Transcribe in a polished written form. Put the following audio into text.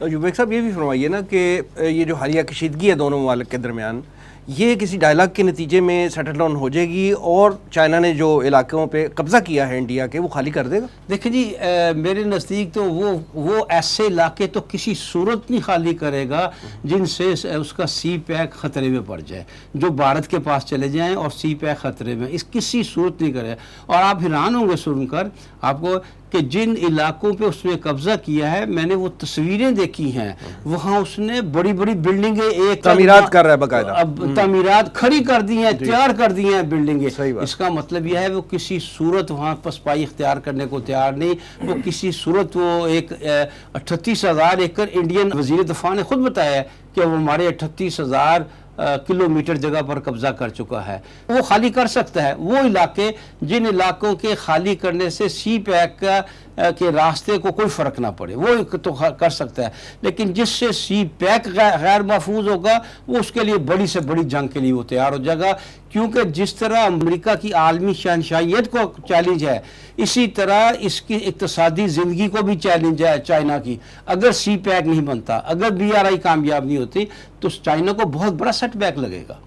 युवक साहब ये भी फरमाइए ना कि ये जो हालिया कशीदगी है दोनों ममालिक के दरमियान, ये किसी डायलॉग के नतीजे में सेटल डाउन हो जाएगी और चाइना ने जो इलाकों पे कब्ज़ा किया है इंडिया के वो खाली कर देगा? देखिए जी, मेरे नज़दीक तो वो ऐसे इलाके तो किसी सूरत नहीं खाली करेगा जिनसे उसका सी पैक ख़तरे में पड़ जाए, जो भारत के पास चले जाएं और सी पैक ख़तरे में, इस किसी सूरत नहीं करेगा। और आप हैरान होंगे सुनकर आपको कि जिन इलाकों पे उसने कब्जा किया है, मैंने वो तस्वीरें देखी हैं, वहाँ उसने बड़ी बड़ी बिल्डिंगें एक तामीरात कर रहा है बकायदा, अब तामीरात खड़ी कर दी हैं, तैयार कर दी हैं बिल्डिंगें। इसका मतलब यह है वो किसी सूरत वहाँ पसपाई इख्तियार करने को तैयार नहीं, वो किसी सूरत वो एक 38,000 एकड़ इंडियन वज़ीर दफ़ा ने खुद बताया है कि वो हमारे 38,000 किलोमीटर जगह पर कब्जा कर चुका है। वो खाली कर सकता है वो इलाके जिन इलाकों के खाली करने से सी पैक के रास्ते को कोई फ़र्क ना पड़े, वो तो कर सकता है। लेकिन जिससे सी पैक गैर महफूज होगा वो उसके लिए बड़ी से बड़ी जंग के लिए वो तैयार हो जाएगा, क्योंकि जिस तरह अमेरिका की आलमी शहनशाहियत को चैलेंज है, इसी तरह इसकी इक्तसादी ज़िंदगी को भी चैलेंज है चाइना की। अगर सी पैक नहीं बनता, अगर BRI कामयाब नहीं होती तो चाइना को बहुत बड़ा सेटबैक लगेगा।